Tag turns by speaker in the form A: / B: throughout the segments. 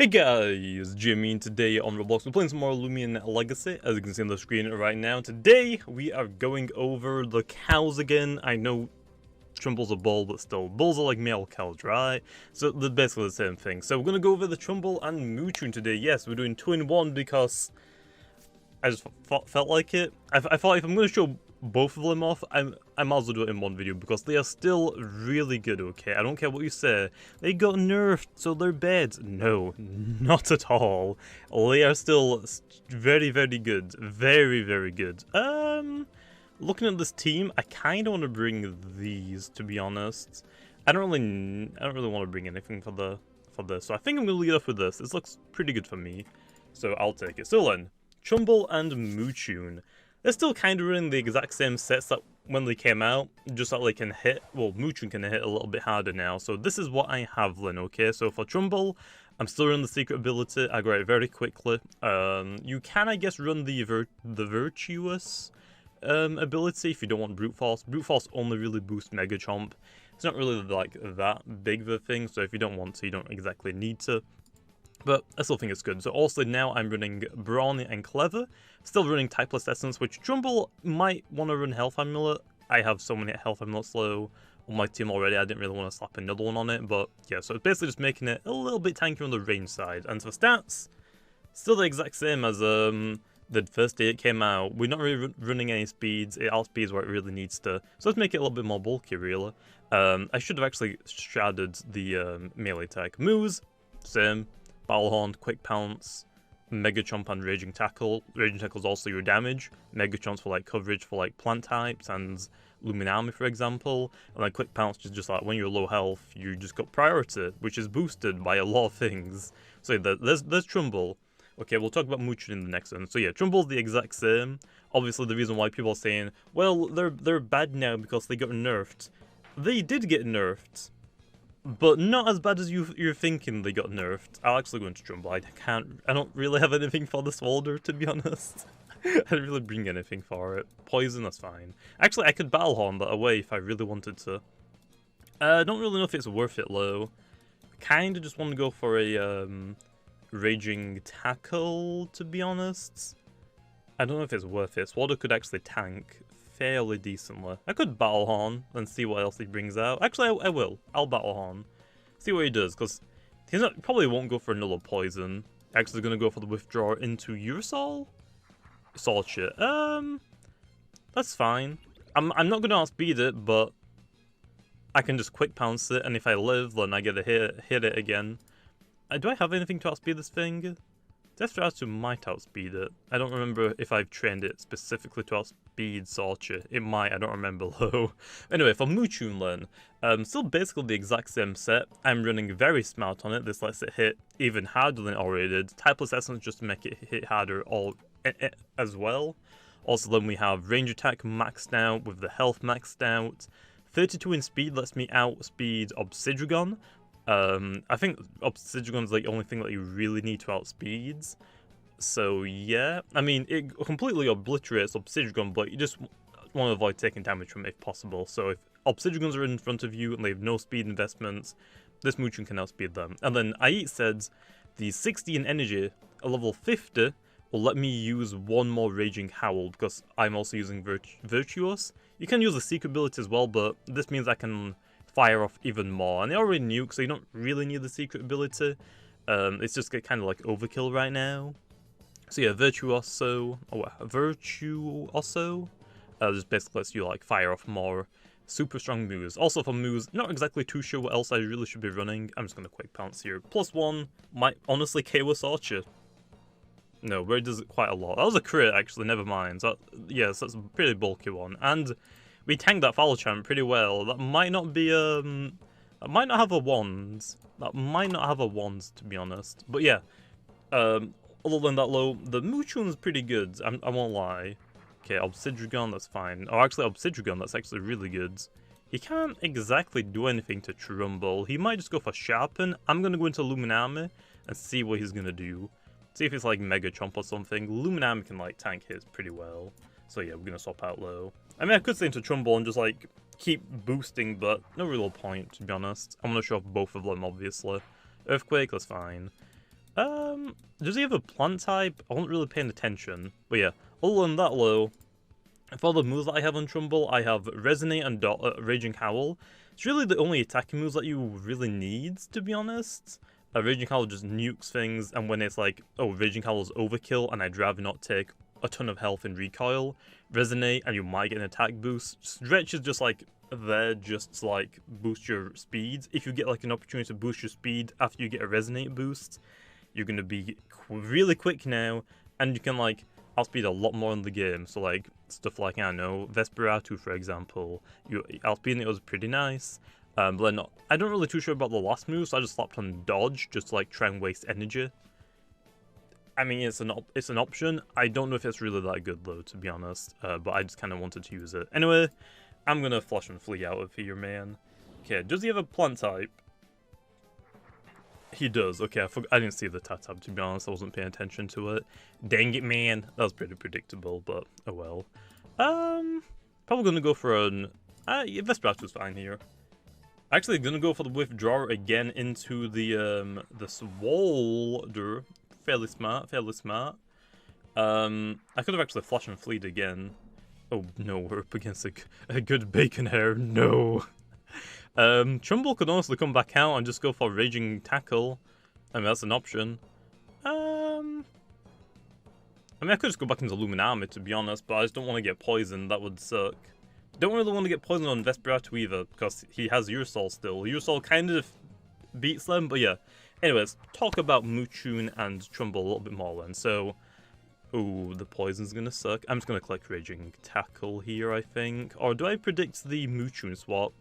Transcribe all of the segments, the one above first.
A: Hey guys, Jimmy, and today on Roblox we're playing some more Loomian Legacy, as you can see on the screen right now. Today we are going over the cows again. I know Trumble's a bull, but still, bulls are like male cows, right? So they're basically the same thing. So we're going to go over the Trumbull and Moochun today. Yes, we're doing 2-in-1 because I just felt like it. I thought if I'm going to show both of them off, I might as well do it in one video because they are still really good, okay? I don't care what you say. They got nerfed, so they're bad. No, not at all. They are still very, very good. Very, very good. Looking at this team, I kind of want to bring these, to be honest. I don't really want to bring anything for this, so I think I'm going to lead off with this. This looks pretty good for me, so I'll take it. So then, Trumbull and Moochun. They're still kind of running the exact same sets that when they came out, just that they can hit, well, Moochun can hit a little bit harder now. So this is what I have then, okay? So for Trumbull, I'm still running the secret ability. I got it very quickly. You can, I guess, run the virtuous ability if you don't want brute force. Brute force only really boosts Mega Chomp. It's not really like that big of a thing, so if you don't want to, you don't exactly need to. But I still think it's good. So also now I'm running Brawny and Clever. Still running Typeless Essence, which Trumbull might want to run Health Amulet. I have so many Health Amulets low on my team already, I didn't really want to slap another one on it. But yeah, so it's basically just making it a little bit tankier on the range side. And for stats, still the exact same as the first day it came out. We're not really running any speeds. It outspeeds where it really needs to. So let's make it a little bit more bulky, really. I should have actually sharded the melee attack. Moves, same. Battle Horn, Quick Pounce, Mega Chomp and Raging Tackle. Raging Tackle is also your damage. Mega Chomp's for like coverage for like plant types and Loomian, for example. And then Quick Pounce is just like when you're low health, you just got priority, which is boosted by a lot of things. So there's Trumbull. Okay, we'll talk about Moochun in the next one. So yeah, Trumble's the exact same. Obviously, the reason why people are saying, well, they're bad now because they got nerfed. They did get nerfed. But not as bad as you're thinking they got nerfed. I'll actually go into Trumbull. I don't really have anything for this folder, to be honest. I didn't really bring anything for it. Poison, that's fine. Actually, I could Battle Horn that away if I really wanted to. I don't really know if it's worth it, though. Kinda just want to go for a Raging Tackle, to be honest. I don't know if it's worth it. Swaddle could actually tank fairly decently. I could Battle Horn and see what else he brings out. Actually, I will. I'll Battle Horn. See what he does, because he's probably won't go for another poison. Actually going to go for the withdraw into Urusol? Sorcha. That's fine. I'm not going to outspeed it, but I can just quick pounce it, and if I live, then I get to hit it again. Do I have anything to outspeed this thing? Death Ratsu might outspeed it. I don't remember if I've trained it specifically to outspeed Sorcha. It might, I don't remember though. Anyway, for Moochun then, still basically the exact same set. I'm running very smart on it. This lets it hit even harder than it already did. Typeless Essence just to make it hit harder as well. Also then we have range attack maxed out with the health maxed out. 32 in speed lets me outspeed Obsidian. I think Obsidian's like the only thing that you really need to outspeed. So yeah, I mean, it completely obliterates Obsidian, but you just want to avoid taking damage from it if possible. So if Obsidians are in front of you and they have no speed investments, this Moochun can outspeed them. And then I said the 60 in energy, a level 50, will let me use one more Raging Howl because I'm also using Virtuous. You can use the secret ability as well, but this means I can fire off even more, and they already nuke, so you don't really need the secret ability. It's just kind of like overkill right now. So yeah, Virtuoso, just basically lets you like fire off more super strong moves. Also for moves, not exactly too sure what else I really should be running. I'm just gonna quick pounce here. +1 might honestly KO Sorcha. No, where does it quite a lot. That was a crit actually, never mind. So, yes, that's a pretty bulky one. And we tanked that Foul Champ pretty well. That might not be, that might not have a wand. That might not have a wand, to be honest. But yeah, other than that low, the Moochun's pretty good, I won't lie. Okay, Obsidian, that's fine. Oh, actually, Obsidian, that's actually really good. He can't exactly do anything to Trumbull. He might just go for Sharpen. I'm gonna go into Loomian and see what he's gonna do. See if it's like Mega Chomp or something. Loomian can like tank his pretty well. So yeah, we're gonna swap out low. I mean, I could stay into Trumbull and just like keep boosting, but no real point, to be honest. I'm gonna show off both of them, obviously. Earthquake, that's fine. Does he have a plant type? I wasn't really paying attention. But yeah, other than that though, for the moves that I have on Trumbull, I have Resonate and Raging Howl. It's really the only attacking moves that you really need, to be honest. Raging Howl just nukes things, and when it's like, oh, Raging Howl is overkill, and I'd rather not take a ton of health in recoil, Resonate, and you might get an attack boost. Stretch is just like there just to like boost your speed. If you get like an opportunity to boost your speed after you get a Resonate boost, you're going to be really quick now, and you can like outspeed a lot more in the game. So like stuff like, I don't know, Vesperatu for example, outspeeding it was pretty nice. But then I don't really too sure about the last move, so I just slapped on dodge just to like try and waste energy. I mean, it's an option. I don't know if it's really that good though, to be honest. But I just kind of wanted to use it. Anyway, I'm gonna flush and flee out of here, man. Okay, does he have a plant type? He does. Okay, I didn't see the tab, to be honest. I wasn't paying attention to it. Dang it, man. That was pretty predictable, but oh well. Probably gonna go for an... yeah, Vesperatu's fine here. Actually, gonna go for the withdrawer again into the Swolder. Fairly smart, fairly smart. I could have actually flash and fleed again. Oh no, we're up against a good bacon hair. No. Trumbull could honestly come back out and just go for Raging Tackle. I mean, that's an option. I mean, I could just go back into Loomian, to be honest, but I just don't want to get poisoned. That would suck. Don't really want to get poisoned on Vesperatu either, because he has Ursol still. Ursol kind of beats them, but yeah. Anyways, talk about Moochoon and Trumbull a little bit more then. So, ooh, the poison's gonna suck. I'm just gonna click Raging Tackle here, I think. Or do I predict the Moochoon swap?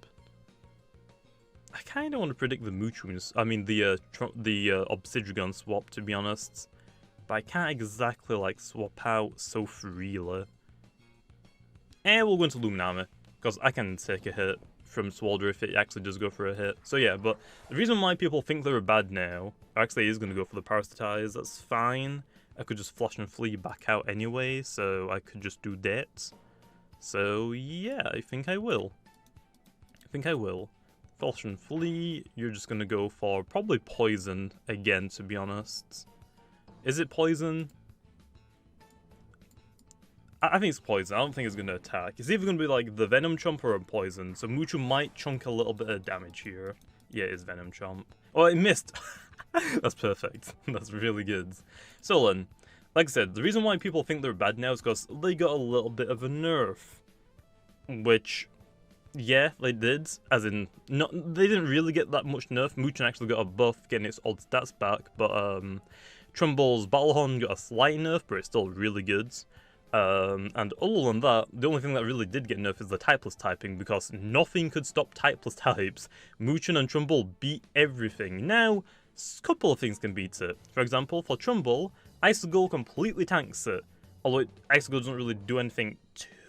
A: I kind of want to predict the Moochoon, I mean the Obsidian swap, to be honest. But I can't exactly like swap out so freely. We'll go into Loomian, because I can take a hit from Swolder if it actually does go for a hit. So yeah, but the reason why people think they're bad now, actually is going to go for the Parasitize, that's fine. I could just flush and flee back out anyway, so I could just do that. So yeah, I think I will. Flush and flee, you're just going to go for probably poison again, to be honest. Is it poison? I think it's poison. I don't think it's going to attack. It's either going to be like the Venom Chomp or a poison. So Moochoon might chunk a little bit of damage here. Yeah, it is Venom Chomp. Oh, it missed. That's perfect. That's really good. So then, like I said, the reason why people think they're bad now is because they got a little bit of a nerf. Which, yeah, they did. As in, they didn't really get that much nerf. Moochoon actually got a buff, getting its old stats back. But Trumbull's Battlehorn got a slight nerf, but it's still really good. And other than that, the only thing that really did get nerfed is the typeless typing, because nothing could stop typeless types. Moochoon and Trumbull beat everything. Now, a couple of things can beat it. For example, for Trumbull, Icicle completely tanks it. Although Icicle doesn't really do anything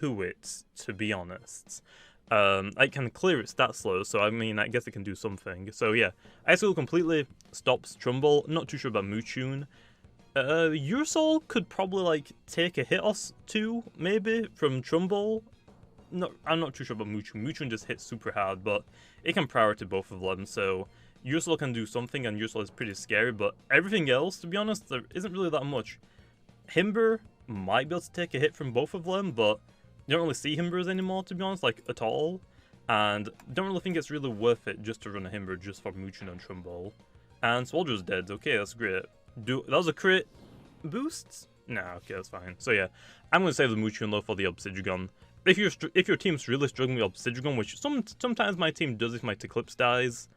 A: to it, to be honest. It can clear its stats slow, so I mean, I guess it can do something. So yeah, Icicle completely stops Trumbull. Not too sure about Moochoon. Ursol could probably like take a hit or two, maybe, from Trumbull. No, I'm not too sure about Moochoon. Moochoon just hits super hard, but it can priority both of them, so Ursol can do something, and Ursol is pretty scary, but everything else, to be honest, there isn't really that much. Himber might be able to take a hit from both of them, but you don't really see Himbers anymore, to be honest, like, at all. And don't really think it's really worth it just to run a Himber just for Moochoon and Trumbull. And Soldier's dead. Okay, that's great. That was a crit boost? Nah, okay, that's fine. So yeah, I'm going to save the Moochoon though for the Obsidian. If your team's really struggling with Obsidian, which sometimes my team does if my Eclipse dies,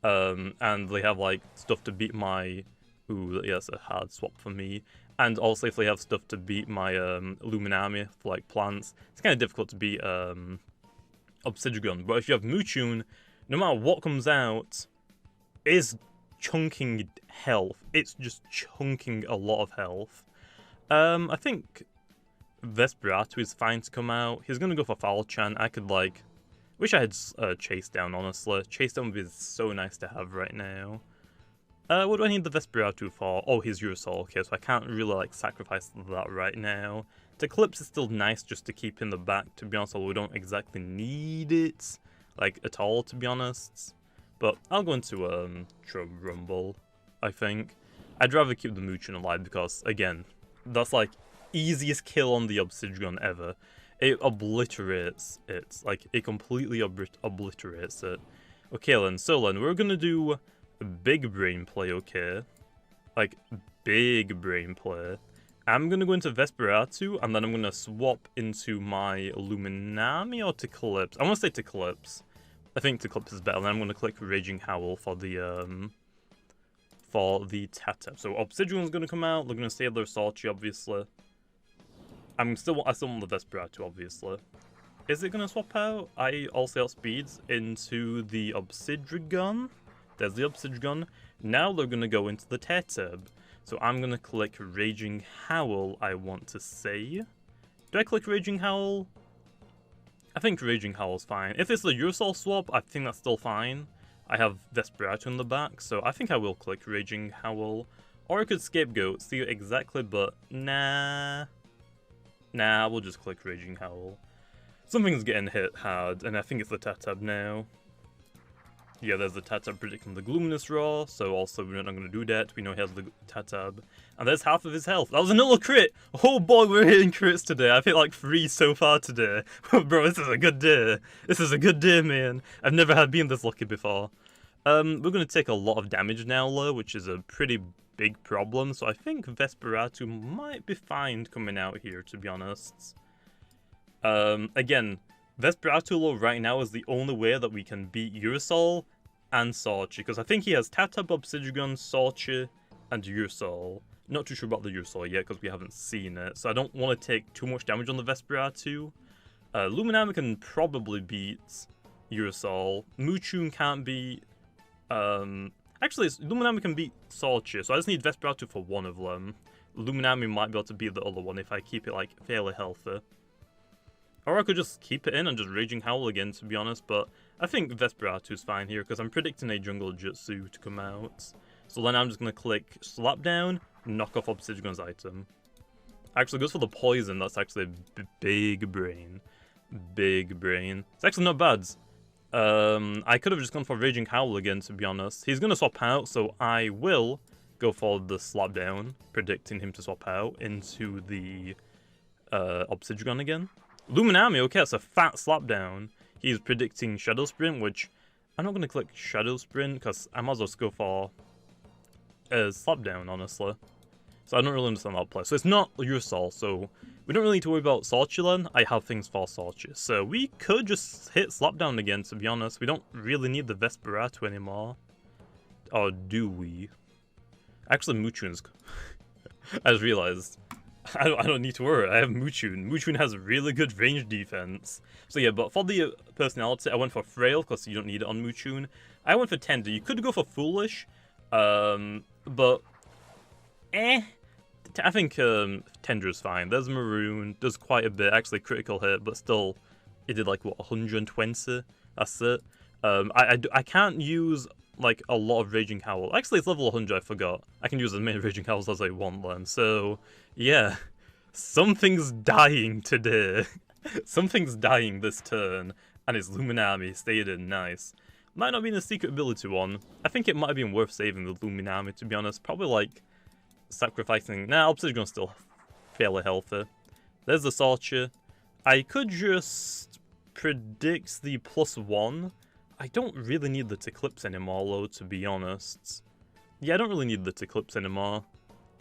A: and they have like stuff to beat my... Ooh, yeah, that's a hard swap for me. And also if they have stuff to beat my Loomian for like plants, it's kind of difficult to beat Obsidian. But if you have Moochoon, no matter what comes out, is chunking health. It's just chunking a lot of health. I think Vesperatu is fine to come out. He's gonna go for Foul Chan. I could like... Wish I had Chase Down, honestly. Chase Down would be so nice to have right now. What do I need the Vesperatu for? Oh, he's Ursol. Okay, so I can't really like sacrifice that right now. Eclipse is still nice just to keep in the back, to be honest, although we don't exactly need it, like, at all, to be honest. But I'll go into Trumbull, I think. I'd rather keep the Muchun alive because, again, that's like easiest kill on the Obsidian ever. It obliterates it. Like, it completely obliterates it. Okay then, so then, we're gonna do a big brain play, okay? Like, big brain play. I'm gonna go into Vesperatu, and then I'm gonna swap into my Illuminami or Eclipse. I wanna say Eclipse. I think Eclipse is better, and then I'm gonna click Raging Howl for the Tatep. So Obsidian's gonna come out, they're gonna stay their Salchi, obviously. I still want the Vesperatu, obviously. Is it gonna swap out? I also outspeeds into the Obsidian. There's the Obsidian. Now they're gonna go into the Tatep. So I'm gonna click Raging Howl, I want to say. Do I click Raging Howl? I think Raging Howl's fine. If it's the Ursol swap, I think that's still fine. I have Vesperatu in the back, so I think I will click Raging Howl. Or I could Scapegoat, see exactly, but nah. Nah, we'll just click Raging Howl. Something's getting hit hard, and I think it's the Tateb now. Yeah, there's the Tateb predicting the Gloominess Raw, so also we're not going to do that. We know he has the Tateb. And there's half of his health. That was another crit! Oh boy, we're hitting crits today. I've hit like 3 so far today. Bro, this is a good day. This is a good day, man. I've never had been this lucky before. We're going to take a lot of damage now, though, which is a pretty big problem. So I think Vesperatu might be fine coming out here, to be honest. Again, Vesperatu right now is the only way that we can beat Ursol and Salchi, because I think he has Tateb, Obsidian, Salchi, and Ursol. Not too sure about the Ursol yet, because we haven't seen it, so I don't want to take too much damage on the Vesperatu. Luminami can probably beat Ursol. Muchun can't beat... Actually, Luminami can beat Salchi, so I just need Vesperatu for one of them. Luminami might be able to beat the other one if I keep it, like, fairly healthy. Or I could just keep it in and just Raging Howl again, to be honest, but I think Vesperatu's fine here, because I'm predicting a Jungle Jutsu to come out. So then I'm just going to click Slap Down, knock off Obsidian's item. Actually goes for the poison, that's actually a big brain. Big brain. It's actually not bad. I could have just gone for Raging Howl again, to be honest. He's going to swap out, so I will go for the Slap Down, predicting him to swap out into the Obsidian again. Luminami, okay, that's a fat slap down. He's predicting Shadow Sprint, which I'm not going to click Shadow Sprint because I might as well just go for slap down, honestly. So I don't really understand that play. So it's not Ursol, so we don't really need to worry about Salchi then. I have things for Salchi. So we could just hit slap down again, to be honest. We don't really need the Vesperatu anymore. Or do we? Actually, Muchun's... I just realized... I don't need to worry, I have Muchun. Muchun has really good range defense. So yeah, but for the personality, I went for Frail, because you don't need it on Muchun. I went for Tender. You could go for Foolish, but... I think Tender is fine. There's Maroon, does quite a bit, actually critical hit, but still, it did like, what, 120? That's it. I can't use... like a lot of Raging Howl. Actually, it's level 100, I forgot. I can use as many Raging Howls as I want then. So, yeah. Something's dying today. Something's dying this turn. And it's Luminami. Stayed in. Nice. Might not be in a secret ability one. I think it might have been worth saving the Luminami, to be honest. Probably like sacrificing... Nah, Obsidian's still fairly healthy. There's the Salchi. I could just predict the +1. I don't really need the Eclipse anymore, though, to be honest. Yeah, I don't really need the Eclipse anymore.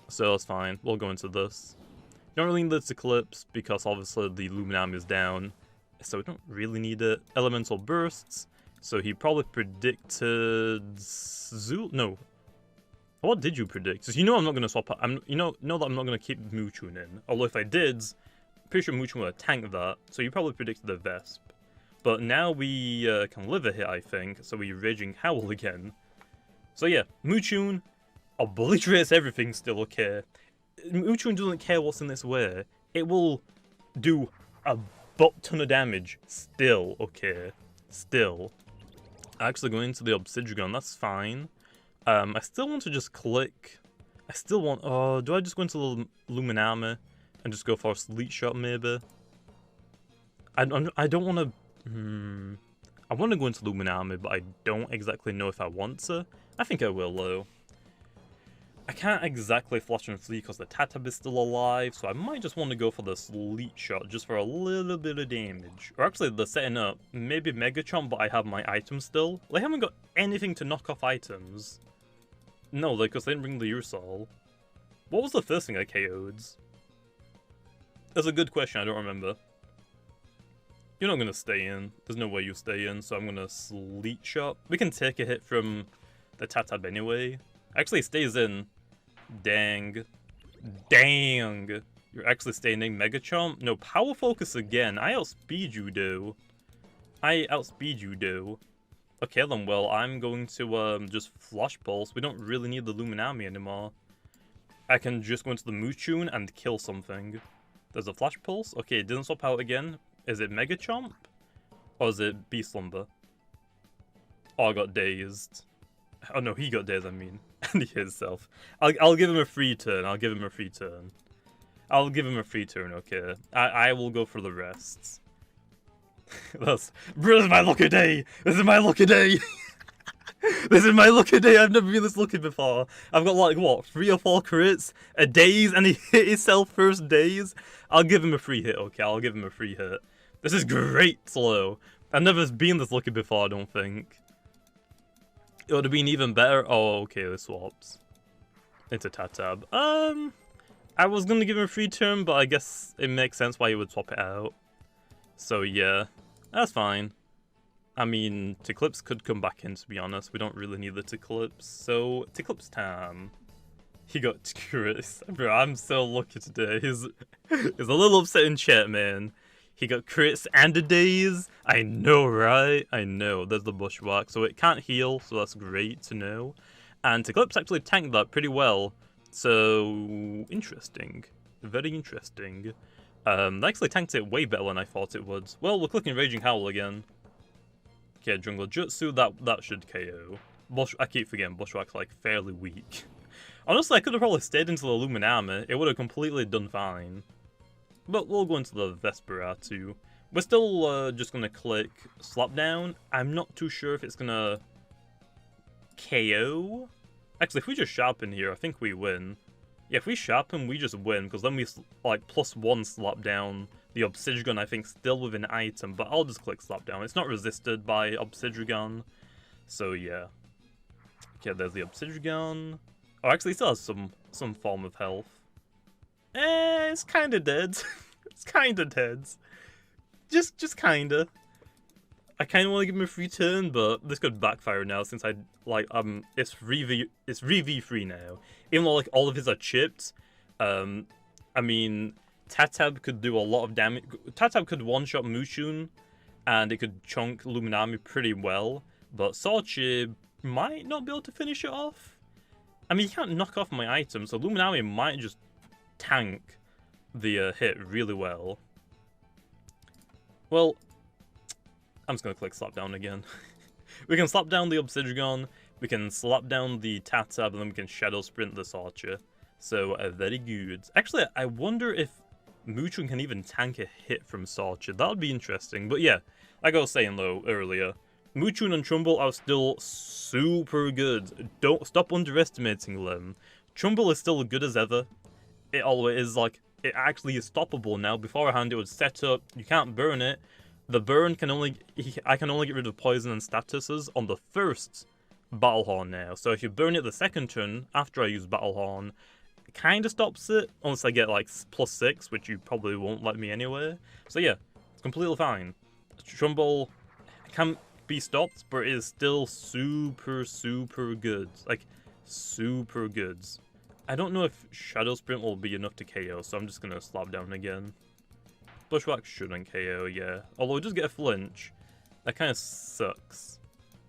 A: So that's fine. We'll go into this. Don't really need the Eclipse, because obviously the Luminami is down. So we don't really need it. Elemental Bursts. So he probably predicted... Zul? No. What did you predict? Because you know I'm not going to swap... You know that I'm not going to keep Muchun in. Although if I did, I'm pretty sure Muchun would have tanked that. So you probably predicted the Vesp. But now we can live a hit, I think, so we Raging Howl again. So yeah, Muchun obliterates everything still, okay. Muchun doesn't care what's in its way. It will do a butt-ton of damage still, okay. Still. Actually going into the Obsidian, that's fine. I still want to just click... I still want... Oh, do I just go into the Luminami and just go for a Sleet Shot, maybe? I don't want to... I want to go into Luminami, but I don't exactly know if I want to. I think I will, though. I can't exactly flash and flee because the Tatab is still alive, so I might just want to go for the Sleet Shot just for a little bit of damage. Or actually, the setting up, maybe Mega Chomp, but I have my items still. They haven't got anything to knock off items. No, because they didn't bring the Ursol. What was the first thing I KO'd? That's a good question, I don't remember. You're not going to stay in. There's no way you stay in, so I'm going to Sleet Shot. We can take a hit from the Tatab anyway. Actually, it stays in. Dang. Dang. You're actually staying in, Mega Chomp? No, Power Focus again. I outspeed you, though. I outspeed you, though. Okay, then, well, I'm going to just Flash Pulse. We don't really need the Luminami anymore. I can just go into the Moochune and kill something. There's a Flash Pulse. Okay, it didn't swap out again. Is it Mega Chomp? Or is it Beast Slumber? Oh, I got dazed. Oh no, he got dazed, I mean. And he hit himself. I'll give him a free turn. I'll give him a free turn. I'll give him a free turn, okay. I will go for the rest. This is my lucky day! This is my lucky day! This is my lucky day! I've never been this lucky before. I've got like, what, 3 or 4 crits? A daze, and he hit himself first daze? I'll give him a free hit, okay? I'll give him a free hit. This is great, Slow. I've never been this lucky before, I don't think. It would have been even better. Oh, okay, this swaps. Into Tatab. I was gonna give him a free turn, but I guess it makes sense why he would swap it out. So yeah, that's fine. I mean, Ticlipse could come back in, to be honest. We don't really need the Ticlipse. So, Ticlipse time. He got Chris. Bro, I'm so lucky today. He's a little upset in chat, man. He got crits and a daze. I know, right? I know. There's the Bushwhack. So it can't heal, so that's great to know. And Ticlipse actually tanked that pretty well. So, interesting. Very interesting. They actually tanked it way better than I thought it would. Well, we're clicking Raging Howl again. Okay, Jungle Jutsu, that should KO. I keep forgetting Bushwhack's like fairly weak. Honestly, I could have probably stayed into the Luminami. It would have completely done fine. But we'll go into the Vesperatu. We're still just going to click Slapdown. I'm not too sure if it's going to KO. Actually, if we just sharpen here, I think we win. Yeah, if we sharpen, we just win, because then we, like, +1 Slapdown the Obsidian, I think, still with an item. But I'll just click Slapdown. It's not resisted by Obsidian. So, yeah. Okay, there's the Obsidian. Oh, actually, it still has some form of health. It's kinda dead. It's kinda dead. Just kinda. I kinda want to give him a free turn, but this could backfire now since it's 3v3 now. Even though like all of his are chipped, I mean Tatab could do a lot of damage. Tatab could one-shot Moochune, and it could chunk Luminami pretty well, but Sorche might not be able to finish it off. I mean, he can't knock off my item, so Luminami might just tank the hit really well. Well, I'm just gonna click slap down again. We can slap down the Obsidian, we can slap down the Tatab, and then we can shadow sprint the Sorche. So, very good. Actually, I wonder if Moochune can even tank a hit from Sorche. That would be interesting. But yeah, like I was saying though earlier, Moochune and Trumbull are still super good. Don't stop underestimating them. Trumbull is still as good as ever. It always is, like, it actually is stoppable now. Beforehand, it was set up, you can't burn it. The burn can only, I can only get rid of poison and statuses on the first Battle Horn now. So if you burn it the second turn, after I use Battle Horn, it kind of stops it, unless I get, like, +6, which you probably won't let me anyway. So yeah, it's completely fine. Trumbull can be stopped, but it is still super, super good. Like, super good. I don't know if Shadow Sprint will be enough to KO, so I'm just going to slap down again. Bushwhack shouldn't KO, yeah. Although it does get a flinch. That kind of sucks.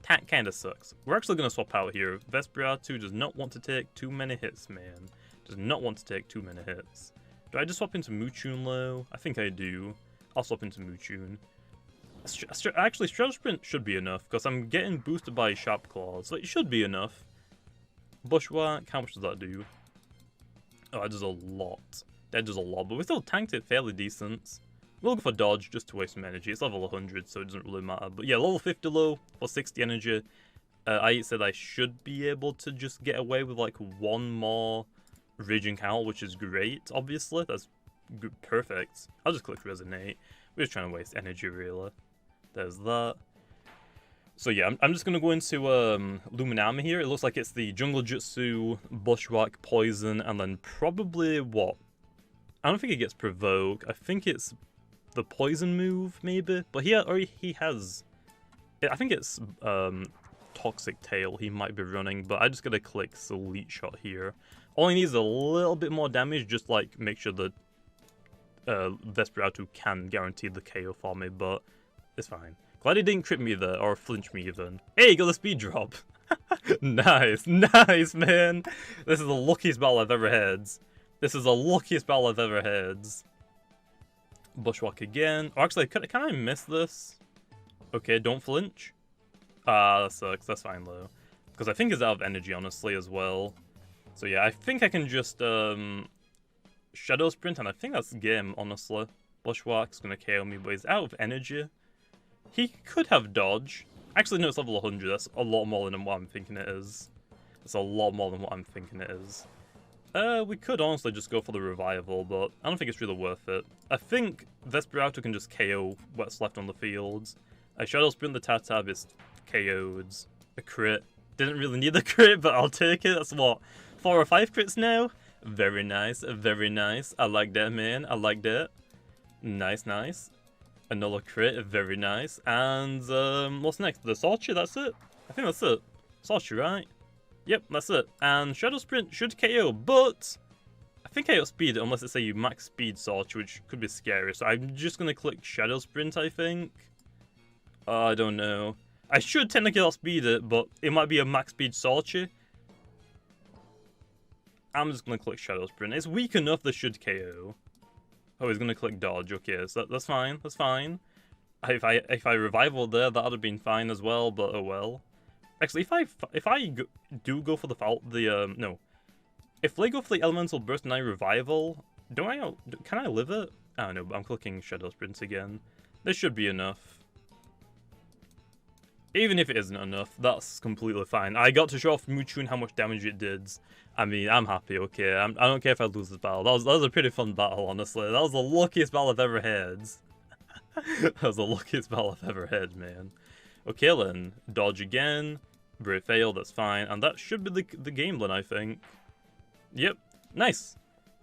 A: That kind of sucks. We're actually going to swap out here. Vesperatu does not want to take too many hits, man. Does not want to take too many hits. Do I just swap into Moochune, though? I think I do. I'll swap into Moochune. Actually, Shadow Sprint should be enough, because I'm getting boosted by Sharp Claws, so it should be enough. Bushwhack, how much does that do? Oh, that does a lot. That does a lot, but we still tanked it fairly decent. We'll go for Dodge just to waste some energy. It's level 100, so it doesn't really matter. But yeah, level 50 low for 60 energy. I said I should be able to just get away with like one more Raging Howl, which is great, obviously. That's perfect. I'll just click Resonate. We're just trying to waste energy, really. There's that. So yeah, I'm just going to go into Luminami here. It looks like it's the Jungle Jutsu, Bushwhack, Poison, and then probably what? I don't think it gets Provoke. I think it's the Poison move, maybe? But he has... I think it's Toxic Tail he might be running, but I just gotta click Elite Shot here. All he needs is a little bit more damage, just like make sure that Vesperatu can guarantee the KO for me, but it's fine. Glad he didn't crit me there, or flinch me even. Hey, got the speed drop! Nice, nice, man! This is the luckiest battle I've ever had. This is the luckiest battle I've ever had. Bushwhack again. Oh, actually, can I miss this? Okay, don't flinch. That sucks. That's fine, though. Because I think he's out of energy, honestly, as well. So yeah, I think I can just Shadow Sprint, and I think that's game, honestly. Bushwhack's gonna KO me, but he's out of energy. He could have dodge. Actually, no, it's level 100. That's a lot more than what I'm thinking it is. It's a lot more than what I'm thinking it is. We could honestly just go for the revival, but I don't think it's really worth it. I think Vesperatu can just KO what's left on the field. I Shadow Sprint the Tatab is KO'd. A crit. Didn't really need a crit, but I'll take it. That's what, 4 or 5 crits now? Very nice, very nice. I like that, man. I like that. Nice, nice. Another crit, very nice. And what's next? The Sorchi, that's it? I think that's it. Sorchi, right? Yep, that's it. And Shadow Sprint should KO, but I think I outspeed it unless it say you max speed Sorchi, which could be scary. So I'm just gonna click Shadow Sprint, I think. I don't know. I should technically outspeed it, but it might be a max speed Sorchi. I'm just gonna click Shadow Sprint. It's weak enough that should KO. Oh, he's gonna click dodge. Okay, so that's fine. That's fine. If I revival there, that would have been fine as well. But oh well. Actually, if I do go for no, if they go for the elemental burst and I revival, can I live it? I don't know. But I'm clicking Shadow Sprint again. This should be enough. Even if it isn't enough, that's completely fine. I got to show off Muchun how much damage it did. I mean, I'm happy, okay? I don't care if I lose this battle. That was a pretty fun battle, honestly. That was the luckiest battle I've ever had. That was the luckiest battle I've ever had, man. Okay, then. Dodge again. Brave fail, that's fine. And that should be the game then, I think. Yep. Nice.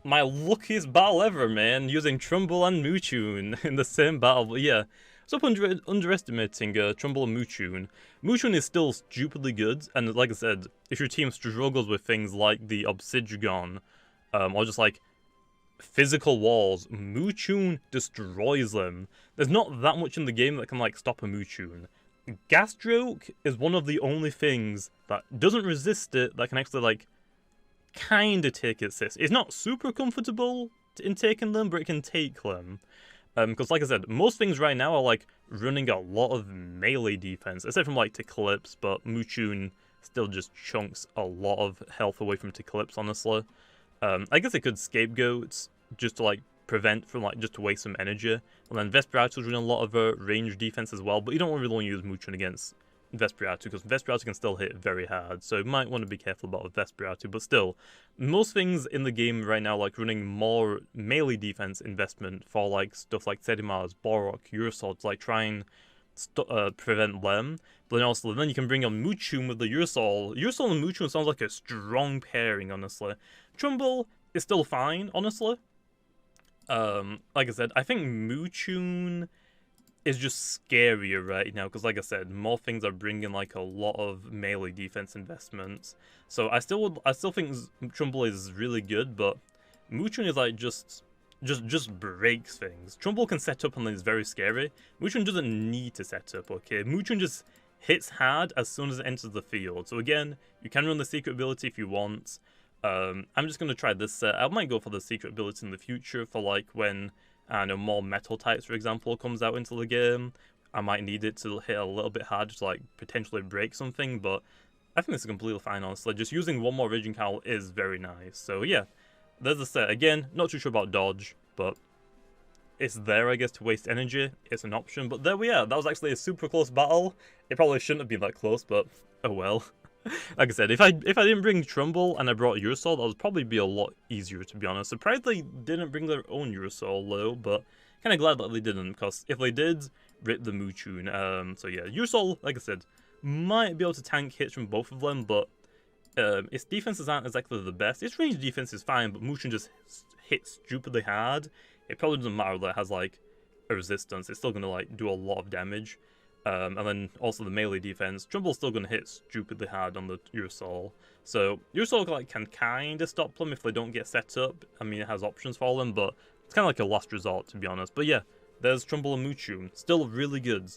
A: My luckiest battle ever, man. Using Trumbull and Muchun in the same battle. But yeah. Stop underestimating Trumbull and Muchun. Muchun is still stupidly good, and like I said, if your team struggles with things like the Obsidian, or just like physical walls, Muchun destroys them. There's not that much in the game that can like stop a Muchun. Gas Stroke is one of the only things that doesn't resist it, that can actually like kinda take its sis. It's not super comfortable in taking them, but it can take them. Because like I said, most things right now are like running a lot of melee defense, except from like Eclipse, but Muchun still just chunks a lot of health away from Eclipse, honestly. I guess it could scapegoat just to like prevent from like just to waste some energy. And then Vesperatu's running a lot of range defense as well, but you don't really want to use Muchun against Vesperatu, because Vesperatu can still hit very hard, so you might want to be careful about Vesperatu, but still, most things in the game right now like running more melee defense investment for like stuff like Sedimars, Borok, Urusol to like try and prevent them, but then you can bring on Muchun with the Urusol. Urusol and Muchun sounds like a strong pairing, honestly. Trumbull is still fine, honestly. Like I said, I think Muchun is just scarier right now, because like I said, more things are bringing like a lot of melee defense investments. So I still think Trumbull is really good, but Muchun is like just breaks things. Trumbull can set up and it's very scary. Muchun doesn't need to set up, okay? Muchun just hits hard as soon as it enters the field. So again, you can run the secret ability if you want. I'm just gonna try this set. I might go for the secret ability in the future for like when more metal types, for example, comes out into the game. I might need it to hit a little bit hard to like potentially break something, but I think this is completely fine, honestly. Just using one more Raging Howl is very nice. So yeah, there's the set. Again, not too sure about dodge, but it's there, I guess, to waste energy. It's an option, but there we are. That was actually a super close battle. It probably shouldn't have been that close, but oh well. Like I said, if I didn't bring Trumbull and I brought Urusol, that would probably be a lot easier, to be honest. Surprised they didn't bring their own Urusol, though, but kind of glad that they didn't, because if they did, rip the Moochun. So yeah, Urusol, like I said, might be able to tank hits from both of them, but its defenses aren't exactly the best. Its range defense is fine, but Moochun just hits stupidly hard. It probably doesn't matter that it has like a resistance. It's still gonna like do a lot of damage. And then also the melee defense. Trumble's still gonna hit stupidly hard on the Urusol. So Urusol like can kind of stop them if they don't get set up. I mean, it has options for them, but it's kind of like a last resort, to be honest. But yeah, there's Trumbull and Moochun, still really good.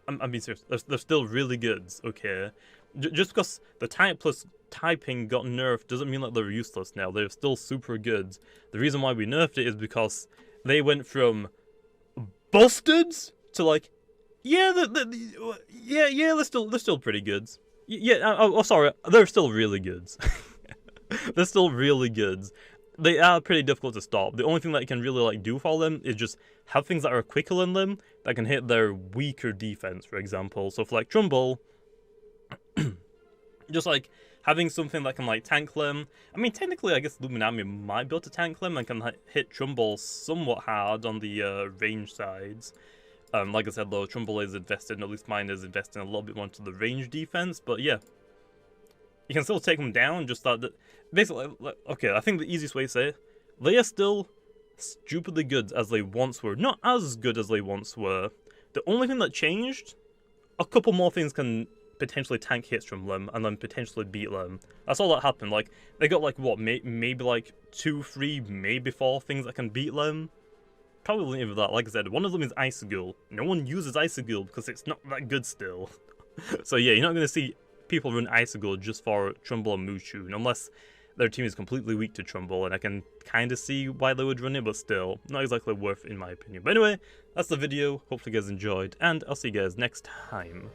A: I mean, seriously, they're still really good. Okay, just because the type plus typing got nerfed doesn't mean that they're useless now. They're still super good. The reason why we nerfed it is because they went from busted to like, yeah, they're still pretty good. Sorry, they're still really good. They're still really good. They are pretty difficult to stop. The only thing that you can really like do for them is just have things that are quicker than them that can hit their weaker defense, for example. So for like Trumbull, just like having something that can like tank them. I mean, technically, I guess Loomian might be able to tank them and can hit Trumbull somewhat hard on the range sides. Like I said, though, Trumbull is invested, at least mine is investing a little bit more into the range defense. But yeah, you can still take them down. Just that, basically, okay. I think the easiest way to say it, they are still stupidly good as they once were. Not as good as they once were. The only thing that changed, a couple more things can potentially tank hits from them and then potentially beat them. That's all that happened. Like, they got like what, maybe like 2, 3, maybe 4 things that can beat them. Probably even that. Like I said, one of them is Icicle. No one uses Icicle because it's not that good still. So yeah, you're not going to see people run Icicle just for Trumbull and Moochun unless their team is completely weak to Trumbull, and I can kind of see why they would run it, but still, not exactly worth it in my opinion. But anyway, that's the video. Hopefully you guys enjoyed, and I'll see you guys next time.